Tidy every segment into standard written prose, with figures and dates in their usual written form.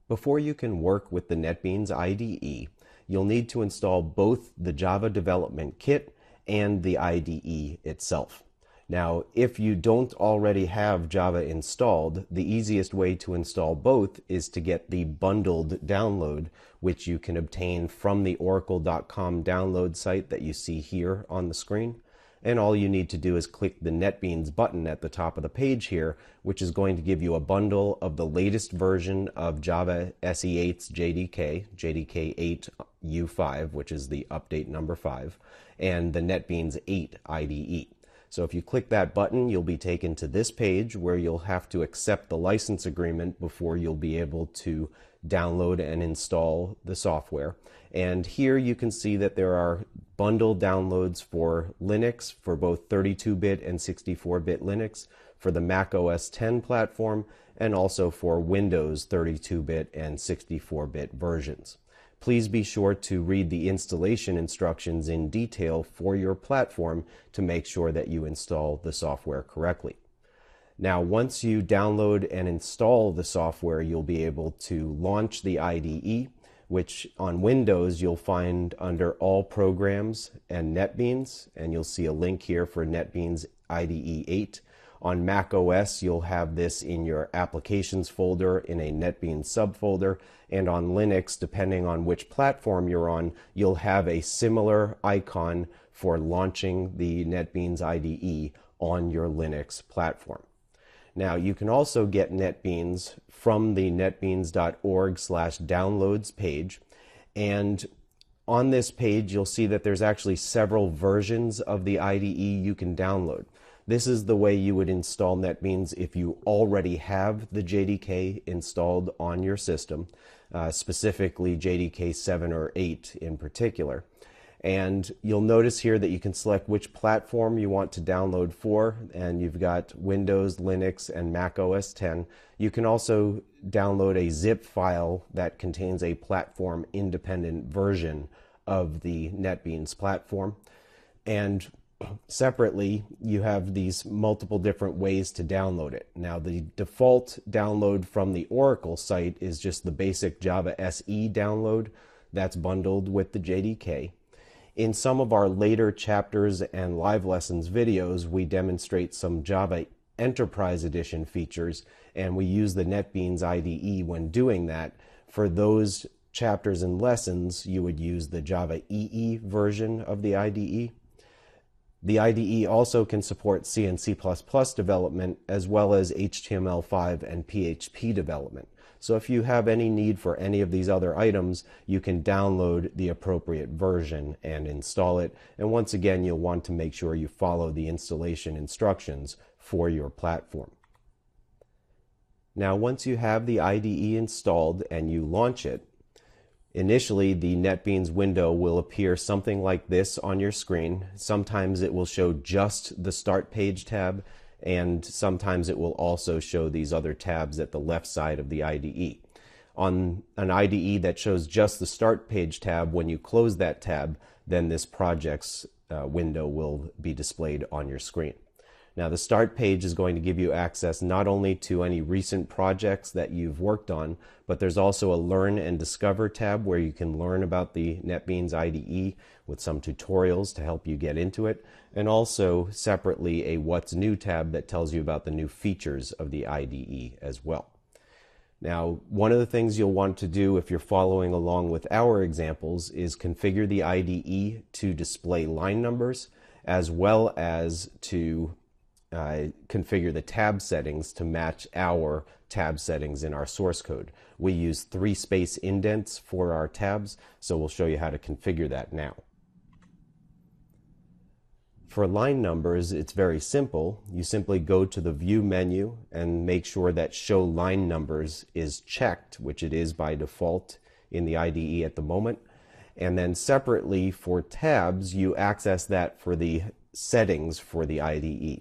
Before you can work with the NetBeans IDE, you'll need to install both the Java Development Kit and the IDE itself. Now, if you don't already have Java installed, the easiest way to install both is to get the bundled download, which you can obtain from the oracle.com download site that you see here on the screen. And all you need to do is click the NetBeans button at the top of the page here, which is going to give you a bundle of the latest version of Java SE8's JDK, JDK 8 U5, which is the update number 5, and the NetBeans 8 IDE. So if you click that button, you'll be taken to this page where you'll have to accept the license agreement before you'll be able to download and install the software. And here you can see that there are bundled downloads for Linux, for both 32-bit and 64-bit Linux, for the Mac OS X platform, and also for Windows 32-bit and 64-bit versions. Please be sure to read the installation instructions in detail for your platform to make sure that you install the software correctly. Now, once you download and install the software, you'll be able to launch the IDE, which on Windows you'll find under All Programs and NetBeans, and you'll see a link here for NetBeans IDE 8. On Mac OS, you'll have this in your Applications folder in a NetBeans subfolder, and on Linux, depending on which platform you're on, you'll have a similar icon for launching the NetBeans IDE on your Linux platform. Now, you can also get NetBeans from the netbeans.org/downloads page, and on this page you'll see that there's actually several versions of the IDE you can download. This is the way you would install NetBeans if you already have the JDK installed on your system, specifically JDK 7 or 8 in particular. And you'll notice here that you can select which platform you want to download for, and you've got Windows, Linux, and Mac OS X. You can also download a zip file that contains a platform-independent version of the NetBeans platform. And separately, you have these multiple different ways to download it. Now, the default download from the Oracle site is just the basic Java SE download that's bundled with the JDK. In some of our later chapters and live lessons videos, we demonstrate some Java Enterprise Edition features, and we use the NetBeans IDE when doing that. For those chapters and lessons, you would use the Java EE version of the IDE. The IDE also can support C and C++ development, as well as HTML5 and PHP development. So if you have any need for any of these other items, you can download the appropriate version and install it. And once again, you'll want to make sure you follow the installation instructions for your platform. Now, once you have the IDE installed and you launch it, initially the NetBeans window will appear something like this on your screen. Sometimes it will show just the Start Page tab, and sometimes it will also show these other tabs at the left side of the IDE. On an IDE that shows just the Start Page tab, when you close that tab, then this projects window will be displayed on your screen. Now, the Start Page is going to give you access not only to any recent projects that you've worked on, but there's also a Learn and Discover tab where you can learn about the NetBeans IDE with some tutorials to help you get into it, and also separately a What's New tab that tells you about the new features of the IDE as well. Now, one of the things you'll want to do if you're following along with our examples is configure the IDE to display line numbers, as well as to configure the tab settings to match our tab settings in our source code. We use 3 space indents for our tabs, so we'll show you how to configure that now. For line numbers, it's very simple. You simply go to the View menu and make sure that Show Line Numbers is checked, which it is by default in the IDE at the moment. And then separately for tabs, you access that for the settings for the IDE.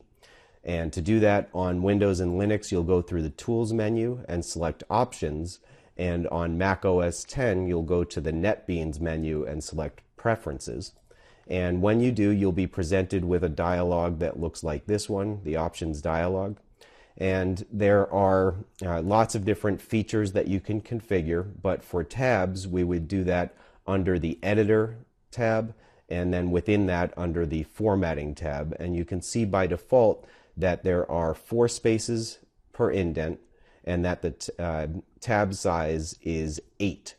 And to do that on Windows and Linux, you'll go through the Tools menu and select Options. And on Mac OS X, you'll go to the NetBeans menu and select Preferences. And when you do, you'll be presented with a dialog that looks like this one, the Options dialog. And there are lots of different features that you can configure, but for tabs, we would do that under the Editor tab, and then within that under the Formatting tab. And you can see by default that there are 4 spaces per indent, and that the tab size is 8.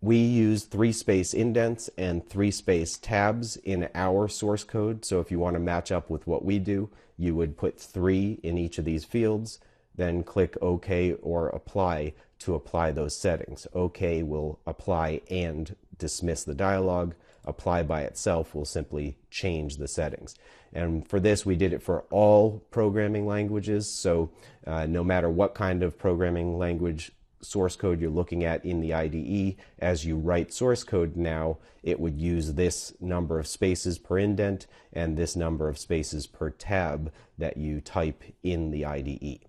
We use 3-space indents and 3-space tabs in our source code. So if you want to match up with what we do, you would put 3 in each of these fields, then click OK or Apply to apply those settings. OK will apply and dismiss the dialog. Apply by itself will simply change the settings. And for this, we did it for all programming languages. So no matter what kind of programming language source code you're looking at in the IDE, as you write source code now, it would use this number of spaces per indent and this number of spaces per tab that you type in the IDE.